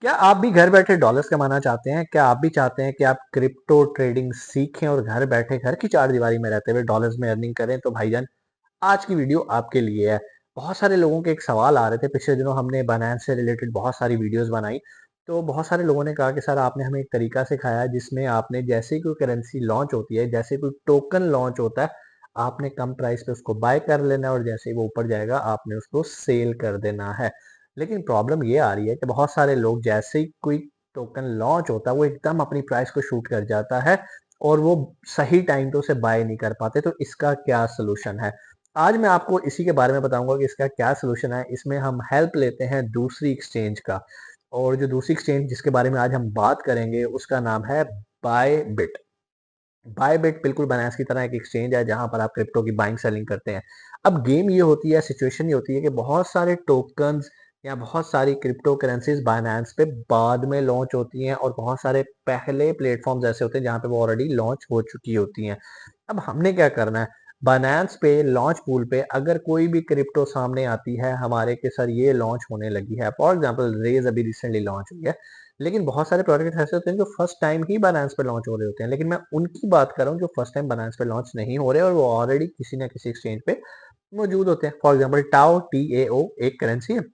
क्या आप भी घर बैठे डॉलर्स कमाना चाहते हैं? क्या आप भी चाहते हैं कि आप क्रिप्टो ट्रेडिंग सीखें और घर बैठे घर की चारदीवारी में रहते हुए डॉलर्स में अर्निंग करें? तो भाईजान आज की वीडियो आपके लिए है। बहुत सारे लोगों के एक सवाल आ रहे थे, पिछले दिनों हमने बायनेंस से रिलेटेड बहुत सारी वीडियोस बनाई। तो बहुत सारे लोगों ने कहा कि सर आपने हमें एक तरीका सिखाया जिसमें आपने जैसे ही कोई करेंसी लॉन्च होती है, जैसे कोई टोकन लॉन्च होता है, आपने कम प्राइस पे उसको बाय कर लेना है और जैसे ही वो ऊपर जाएगा आपने उसको सेल कर देना है। लेकिन प्रॉब्लम ये आ रही है कि बहुत सारे लोग जैसे ही कोई टोकन लॉन्च होता है वो एकदम अपनी प्राइस को शूट कर जाता है और वो सही टाइम पे उसे बाय नहीं कर पाते। तो इसका क्या सोल्यूशन है? आज मैं आपको इसी के बारे में बताऊंगा कि इसका क्या सोल्यूशन है। इसमें हम हेल्प लेते हैं दूसरी एक्सचेंज का, और जो दूसरी एक्सचेंज जिसके बारे में आज हम बात करेंगे उसका नाम है बायबिट। बायबिट बिल्कुल बायनेंस की तरह एक एक्सचेंज है जहां पर आप क्रिप्टो की बाइंग सेलिंग करते हैं। अब गेम ये होती है, सिचुएशन ये होती है कि बहुत सारे टोकन्स या बहुत सारी क्रिप्टो करेंसीज बायनेंस पे बाद में लॉन्च होती हैं और बहुत सारे पहले प्लेटफॉर्म्स ऐसे होते हैं जहां पे वो ऑलरेडी लॉन्च हो चुकी होती हैं। अब हमने क्या करना है, बायनेंस पे लॉन्च पूल पे अगर कोई भी क्रिप्टो सामने आती है हमारे के सर ये लॉन्च होने लगी है, फॉर एग्जांपल रेज अभी रिसेंटली लॉन्च हुई है, लेकिन बहुत सारे प्रोडक्ट ऐसे होते हैं जो फर्स्ट टाइम ही बायनेंस पे लॉन्च हो रहे होते हैं, लेकिन मैं उनकी बात कर रहा हूँ जो फर्स्ट टाइम बायनेंस पे लॉन्च नहीं हो रहे और वो ऑलरेडी किसी ना किसी एक्सचेंज पे मौजूद होते हैं। फॉर एग्जांपल टाओ TAO एक करेंसी है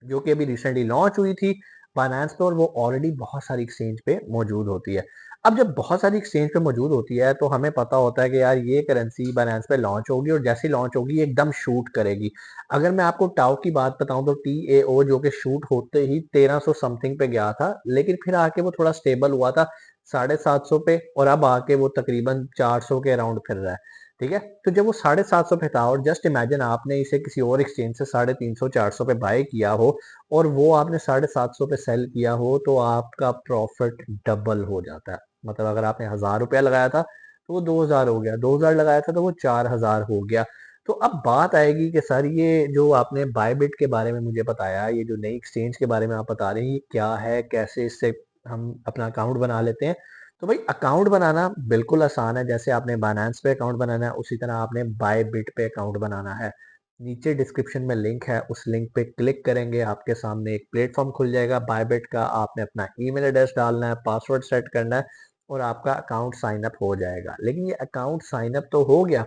जो कि अभी रिसेंटली लॉन्च हुई थी बायनेंस पे और वो ऑलरेडी बहुत सारी एक्सचेंज पे मौजूद होती है। अब जब बहुत सारी एक्सचेंज पे मौजूद होती है तो हमें पता होता है कि यार ये करेंसी बायनेंस पे लॉन्च होगी और जैसे ही लॉन्च होगी ये एकदम शूट करेगी। अगर मैं आपको टाओ की बात बताऊं तो TAO जो कि शूट होते ही 1300 समथिंग पे गया था, लेकिन फिर आके वो थोड़ा स्टेबल हुआ था 750 पे और अब आके वो तकरीबन 400 के अराउंड फिर रहा है। ठीक है, तो जब वो 750 पे था और जस्ट इमेजिन आपने इसे किसी और एक्सचेंज से 350 400 पे बाय किया हो और वो आपने 750 पे सेल किया हो तो आपका प्रॉफिट डबल हो जाता है। मतलब अगर आपने 1000 रुपया लगाया था तो वो 2000 हो गया, 2000 लगाया था तो वो 4000 हो गया। तो अब बात आएगी कि सर ये जो आपने बायबिट के बारे में मुझे बताया, ये जो नई एक्सचेंज के बारे में आप बता रहे हैं, ये क्या है, कैसे इससे हम अपना अकाउंट बना लेते हैं? तो भाई अकाउंट बनाना बिल्कुल आसान है। जैसे आपने बायनेंस पे अकाउंट बनाना है उसी तरह आपने बायबिट पे अकाउंट बनाना है। नीचे डिस्क्रिप्शन में लिंक है, उस लिंक पे क्लिक करेंगे आपके सामने एक प्लेटफॉर्म खुल जाएगा बायबिट का। आपने अपना ईमेल एड्रेस डालना है, पासवर्ड सेट करना है और आपका अकाउंट साइन अप हो जाएगा। लेकिन ये अकाउंट साइन अप तो हो गया,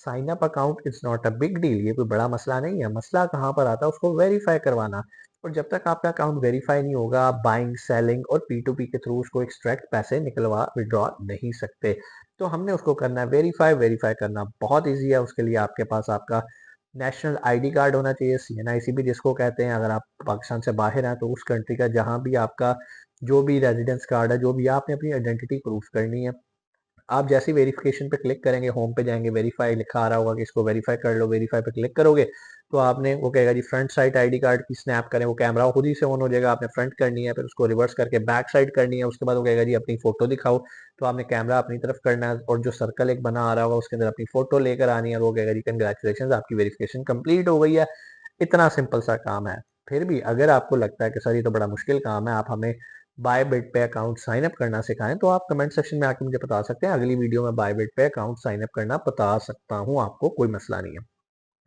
sign up account is not a big deal, ये कोई बड़ा मसला नहीं है। मसला कहाँ पर आता है, उसको वेरीफाई करवाना। और जब तक आपका अकाउंट वेरीफाई नहीं होगा आप बाइंग सेलिंग और P2P के थ्रू उसको एक्सट्रैक्ट पैसे निकलवा विड्रॉ नहीं सकते। तो हमने उसको करना है वेरीफाई। वेरीफाई करना बहुत ईजी है, उसके लिए आपके पास आपका नेशनल आईडी कार्ड होना चाहिए, CNIC भी जिसको कहते हैं। अगर आप पाकिस्तान से बाहर हैं तो उस कंट्री का जहां भी आपका जो भी रेजिडेंस कार्ड है, जो भी आपने अपनी आइडेंटिटी प्रूफ करनी है, आप जैसे ही वेरिफिकेशन पे क्लिक करेंगे, होम पे जाएंगे, वेरीफाई लिखा आ रहा होगा कि इसको वेरीफाई कर लो। वेरीफाई पे क्लिक करोगे तो आपने वो कहेगा जी फ्रंट साइड आईडी कार्ड की स्नैप करें, वो कैमरा खुद ही से ऑन हो जाएगा। आपने फ्रंट करनी है, फिर उसको रिवर्स करके बैक साइड करनी है, उसके बाद वो कहेगा जी अपनी फोटो दिखाओ। तो आपने कैमरा अपनी तरफ करना है और जो सर्कल एक बना आ रहा होगा उसके अंदर अपनी फोटो लेकर आनी है और वो कहेगा जी कंग्रेचुलेशन आपकी वेरिफिकेशन कंप्लीट हो गई है। इतना सिंपल सा काम है। फिर भी अगर आपको लगता है कि सर ये तो बड़ा मुश्किल काम है, आप हमें बायबिट पे अकाउंट साइन अप करना सिखाएं, तो आप कमेंट सेक्शन में आके मुझे बता सकते हैं। अगली वीडियो में बायबिट पे अकाउंट साइन अप करना बता सकता हूं आपको, कोई मसला नहीं है।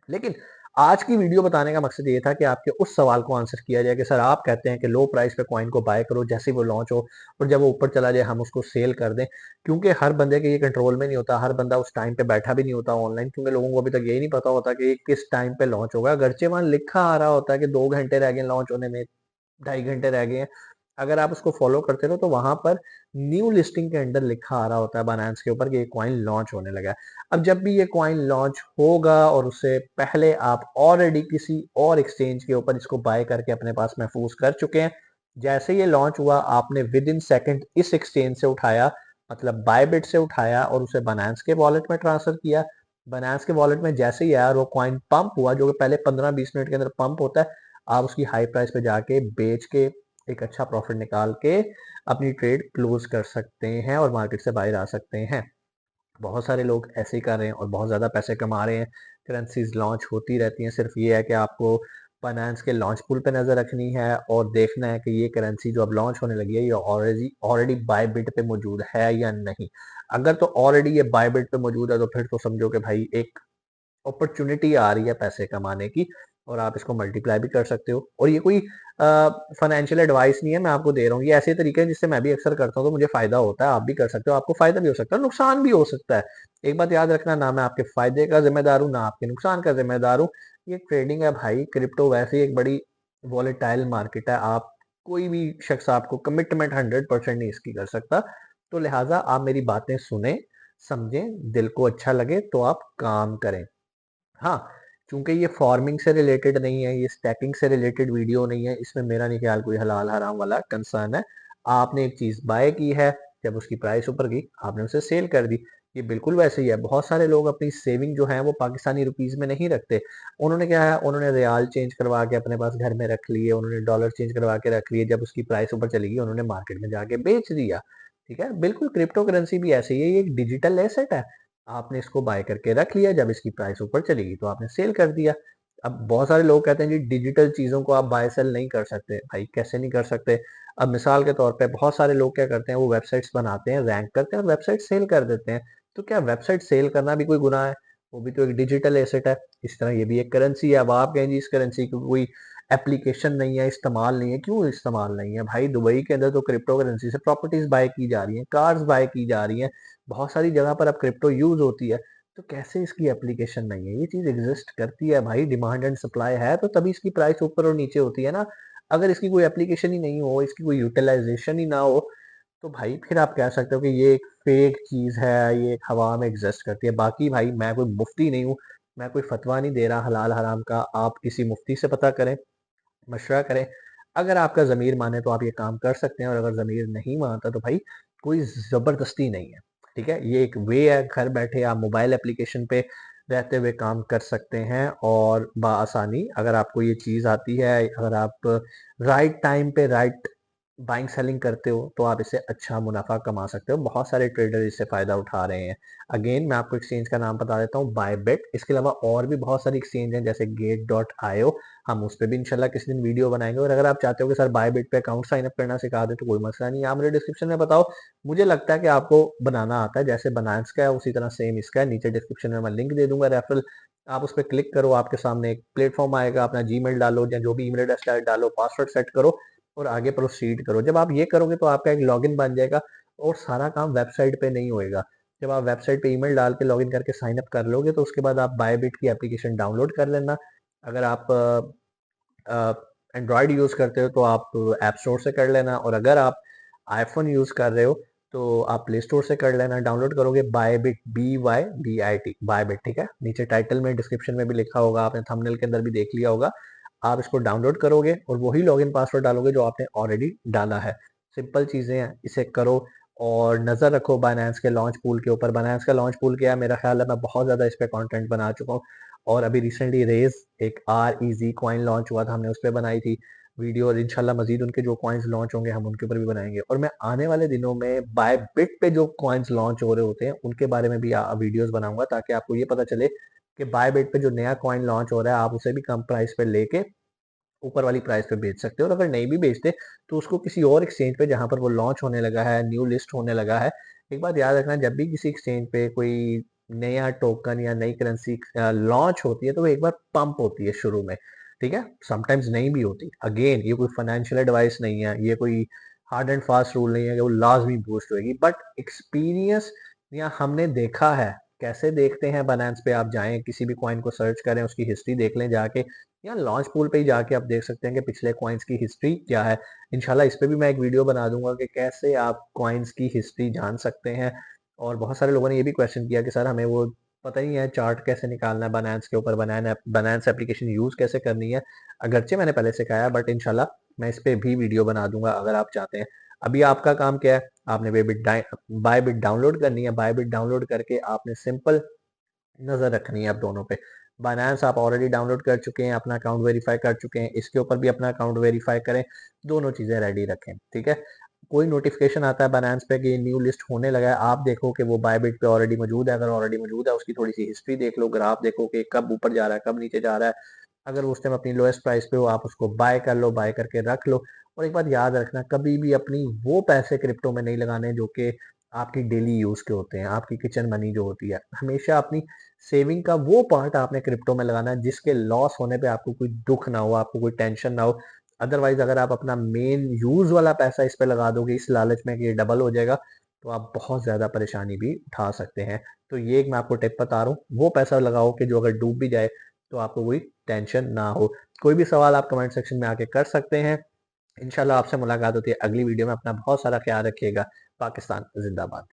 लेकिन आज की वीडियो बताने का मकसद ये था कि आपके उस सवाल को आंसर किया जाए कि सर आप कहते हैं कि लो प्राइस पे कॉइन को बाय करो जैसे ही वो लॉन्च हो और जब वो ऊपर चला जाए हम उसको सेल कर दें। क्योंकि हर बंदे के ये कंट्रोल में नहीं होता, हर बंदा उस टाइम पे बैठा भी नहीं होता ऑनलाइन, क्योंकि लोगों को अभी तक यही नहीं पता होता कि किस टाइम पे लॉन्च होगा। अगरचे वहां लिखा आ रहा होता है कि 2 घंटे रह गए लॉन्च होने में, 2.5 घंटे रह गए हैं। अगर आप उसको फॉलो करते रहो तो वहां पर न्यू लिस्टिंग के अंदर लिखा आ रहा होता है बायनेंस के ऊपर कि ये कॉइन लॉन्च होने लगा है। अब जब भी ये कॉइन लॉन्च होगा और उससे पहले आप ऑलरेडी किसी और एक्सचेंज के ऊपर इसको बाय करके अपने पास महफूज कर चुके हैं, जैसे ये लॉन्च हुआ आपने विद इन सेकेंड इस एक्सचेंज से उठाया, मतलब बायबिट से उठाया और उसे बायनेंस के वॉलेट में ट्रांसफर किया। बायनेंस के वॉलेट में जैसे ही आया और वो कॉइन पंप हुआ, जो कि पहले 15-20 मिनट के अंदर पंप होता है, आप उसकी हाई प्राइस पे जाके बेच के एक अच्छा प्रॉफिट निकाल के अपनी ट्रेड क्लोज कर सकते हैं और मार्केट से बाहर आ सकते हैं। बहुत सारे लोग ऐसे ही कर रहे हैं और बहुत ज़्यादा पैसे कमा रहे हैं। करेंसीज लॉन्च होती रहती हैं, सिर्फ ये है कि आपको फाइनेंस के लॉन्च पूल पे नज़र रखनी है और देखना है कि ये करेंसी जो अब लॉन्च होने लगी है ये ऑलरेडी ऑलरेडी बायबिट पे मौजूद है या नहीं। अगर तो ऑलरेडी ये बायबिट पे मौजूद है तो फिर तो समझो कि भाई एक अपॉर्चुनिटी आ रही है पैसे कमाने की। और आप इसको मल्टीप्लाई भी कर सकते हो। और ये कोई फाइनेंशियल एडवाइस नहीं है, मैं आपको दे रहा हूँ, ये ऐसे तरीके हैं जिससे मैं भी अक्सर करता हूँ, तो मुझे फायदा होता है, आप भी कर सकते हो, आपको फायदा भी हो सकता है, नुकसान भी हो सकता है। एक बात याद रखना, ना मैं आपके फायदे का जिम्मेदार हूँ, ना आपके नुकसान का जिम्मेदार हूँ। ये ट्रेडिंग है भाई, क्रिप्टो वैसे ही एक बड़ी वॉलेटाइल मार्केट है। आप कोई भी शख्स आपको कमिटमेंट 100% नहीं इसकी कर सकता। तो लिहाजा आप मेरी बातें सुने, समझें, दिल को अच्छा लगे तो आप काम करें। हाँ, चूंकि ये फार्मिंग से रिलेटेड नहीं है, ये स्टैकिंग से रिलेटेड वीडियो नहीं है, इसमें मेरा नहीं ख्याल कोई हलाल हराम वाला कंसर्न है। आपने एक चीज बाय की है, जब उसकी प्राइस ऊपर गई आपने उसे सेल कर दी। ये बिल्कुल वैसे ही है। बहुत सारे लोग अपनी सेविंग जो है वो पाकिस्तानी रुपीज में नहीं रखते। उन्होंने क्या है, उन्होंने रियाल चेंज करवा के अपने पास घर में रख लिए, उन्होंने डॉलर चेंज करवा के रख लिए, जब उसकी प्राइस ऊपर चली गई उन्होंने मार्केट में जाके बेच दिया। ठीक है, बिल्कुल क्रिप्टो करेंसी भी ऐसे ही है, ये एक डिजिटल एसेट है। आपने इसको बाय करके रख लिया, जब इसकी प्राइस ऊपर चलेगी तो आपने सेल कर दिया। अब बहुत सारे लोग कहते हैं जी डिजिटल चीजों को आप बाय सेल नहीं कर सकते। भाई कैसे नहीं कर सकते? अब मिसाल के तौर पे बहुत सारे लोग क्या करते हैं, वो वेबसाइट्स बनाते हैं, रैंक करते हैं और वेबसाइट सेल कर देते हैं। तो क्या वेबसाइट सेल करना भी कोई गुनाह है? वो भी तो एक डिजिटल एसेट है। इस तरह ये भी एक करेंसी है। अब आप कहें जी इस करेंसी की कोई एप्लीकेशन नहीं है, इस्तेमाल नहीं है। क्यों इस्तेमाल नहीं है भाई? दुबई के अंदर तो क्रिप्टो करेंसी से प्रॉपर्टीज बाय की जा रही हैं, कार्स बाय की जा रही हैं, बहुत सारी जगह पर अब क्रिप्टो यूज होती है। तो कैसे इसकी एप्लीकेशन नहीं है? ये चीज एग्जिस्ट करती है भाई, डिमांड एंड सप्लाई है तो तभी इसकी प्राइस ऊपर और नीचे होती है ना। अगर इसकी कोई एप्लीकेशन ही नहीं हो, इसकी कोई यूटिलाइजेशन ही ना हो, तो भाई फिर आप कह सकते हो कि ये एक फेक चीज है, ये एक हवा में एग्जिस्ट करती है। बाकी भाई मैं कोई मुफ्ती नहीं हूँ, मैं कोई फतवा नहीं दे रहा हलाल हराम का। आप किसी मुफ्ती से पता करें, मशवरा करें। अगर आपका ज़मीर माने तो आप ये काम कर सकते हैं, और अगर ज़मीर नहीं मानता तो भाई कोई ज़बरदस्ती नहीं है। ठीक है, ये एक वे है, घर बैठे आप मोबाइल एप्लीकेशन पे रहते हुए काम कर सकते हैं और बआसानी। अगर आपको ये चीज़ आती है, अगर आप राइट टाइम पे राइट बाइंग सेलिंग करते हो तो आप इससे अच्छा मुनाफा कमा सकते हो। बहुत सारे ट्रेडर इससे फायदा उठा रहे हैं। अगेन मैं आपको एक्सचेंज का नाम बता देता हूँ, बायबिट। इसके अलावा और भी बहुत सारी एक्सचेंज हैं जैसे गेट.io, हम उस पर भी इंशाल्लाह किसी दिन वीडियो बनाएंगे। और अगर आप चाहते हो कि सर बायबिट पे अकाउंट साइन अप करना सिखा दे तो कोई मसला नहीं है, आप मुझे डिस्क्रिप्शन में बताओ। मुझे लगता है कि आपको बनाना आता है, जैसे बनांस का है उसी तरह सेम इसका है। नीचे डिस्क्रिप्शन में मैं लिंक दे दूंगा रेफरल, आप उस पर क्लिक करो, आपके सामने एक प्लेटफॉर्म आएगा, अपना जीमेल डालो या जो भी ईमेल एड्रेस डालो, पासवर्ड सेट करो और आगे प्रोसीड करो। जब आप ये करोगे तो आपका एक लॉगिन बन जाएगा और सारा काम वेबसाइट पे नहीं होएगा। जब आप वेबसाइट पे ईमेल डाल के लॉगिन करके साइन अप कर लोगे तो उसके बाद आप बायबिट की एप्लीकेशन डाउनलोड कर लेना। अगर आप एंड्रॉयड यूज़ करते हो तो आप ऐप स्टोर से कर लेना, और अगर आप आईफोन यूज़ कर रहे हो तो आप प्ले स्टोर से कर लेना। डाउनलोड करोगे बायबिट, BYBIT, बायबिट। ठीक है, नीचे टाइटल में डिस्क्रिप्शन में भी लिखा होगा, आपने थंबनेल के अंदर भी देख लिया होगा। आप इसको डाउनलोड करोगे और वही लॉगिन पासवर्ड डालोगे जो आपने ऑलरेडी डाला है। सिंपल चीज़ें हैं, इसे करो और नज़र रखो बाइनेंस के लॉन्च पूल के ऊपर। बाइनेंस का लॉन्च पूल क्या है, मेरा ख्याल है मैं बहुत ज़्यादा इस पे कंटेंट बना चुका हूँ। और अभी रिसेंटली रेज एक REZ कॉइन लॉन्च हुआ था, हमने उस पर बनाई थी वीडियो, और इंशाल्लाह मजीद उनके जो कॉइन्स लॉन्च होंगे हम उनके ऊपर भी बनाएंगे। और मैं आने वाले दिनों में बायबिट पे जो कॉइन्स लॉन्च हो रहे होते हैं उनके बारे में भी वीडियोस बनाऊंगा, ताकि आपको ये पता चले कि बायबिट पे जो नया कॉइन लॉन्च हो रहा है आप उसे भी कम प्राइस पे लेके ऊपर वाली प्राइस पे बेच सकते हो। और अगर नहीं भी बेचते तो उसको किसी और एक्सचेंज पे जहां पर वो लॉन्च होने लगा है, न्यू लिस्ट होने लगा है। एक बात याद रखना, जब भी किसी एक्सचेंज पे कोई नया टोकन या नई करेंसी लॉन्च होती है तो वो एक बार पंप होती है शुरू में। ठीक है, समटाइम्स नहीं भी होती। अगेन ये कोई फाइनेंशियल एडवाइस नहीं है, ये कोई हार्ड एंड फास्ट रूल नहीं है कि वो लाजमी बूस्ट होगी, बट एक्सपीरियंस या हमने देखा है। कैसे देखते हैं? बाइनेंस पे आप जाएं, किसी भी कॉइन को सर्च करें, उसकी हिस्ट्री देख लें जाके, या लॉन्च पूल पे ही जाके आप देख सकते हैं कि पिछले कॉइन्स की हिस्ट्री क्या है। इंशाल्लाह इस पे भी मैं एक वीडियो बना दूंगा कि कैसे आप कॉइन्स की हिस्ट्री जान सकते हैं। और बहुत सारे लोगों ने ये भी क्वेश्चन किया कि सर हमें वो पता ही है चार्ट कैसे निकालना है बनान्स के ऊपर, बनान्स एप्लीकेशन यूज कैसे करनी है। अगरचे मैंने पहले सिखाया, बट इंशाल्लाह मैं इस पे भी वीडियो बना दूंगा अगर आप चाहते हैं। अभी आपका काम क्या है, आपने बायबिट डाउनलोड करनी है। बायबिट डाउनलोड करके आपने सिंपल नजर रखनी है अब दोनों पे। बाइनेंस आप ऑलरेडी डाउनलोड कर चुके हैं, अपना अकाउंट वेरीफाई कर चुके हैं, इसके ऊपर भी अपना अकाउंट वेरीफाई करें, दोनों चीजें रेडी रखें। ठीक है, कोई नोटिफिकेशन आता है बाइनेंस पे कि न्यू लिस्ट होने लगा है, आप देखो कि वो बायबिट पे ऑलरेडी मौजूद है। अगर ऑलरेडी मौजूद है उसकी थोड़ी सी हिस्ट्री देख लो, ग्राफ देखो कि कब ऊपर जा रहा है कब नीचे जा रहा है। अगर उस टाइम अपनी लोएस्ट प्राइस पे हो आप उसको बाय कर लो, बाय करके रख लो। और एक बात याद रखना, कभी भी अपनी वो पैसे क्रिप्टो में नहीं लगाने जो कि आपकी डेली यूज़ के होते हैं, आपकी किचन मनी जो होती है, हमेशा अपनी सेविंग का वो पार्ट आपने क्रिप्टो में लगाना है जिसके लॉस होने पे आपको कोई दुःख ना हो, आपको कोई टेंशन ना हो। अदरवाइज़ अगर आप अपना मेन यूज़ वाला पैसा इस पे लगा दोगे इस लालच में कि ये डबल हो जाएगा, तो आप बहुत ज़्यादा परेशानी भी उठा सकते हैं। तो ये एक मैं आपको टिप बता रहा हूँ, वो पैसा लगाओ कि जो अगर डूब भी जाए, तो आपको कोई टेंशन ना हो। कोई भी सवाल आप कमेंट सेक्शन में आके कर सकते हैं। इंशाल्लाह आपसे मुलाकात होती है अगली वीडियो में। अपना बहुत सारा ख्याल रखिएगा। पाकिस्तान ज़िंदाबाद।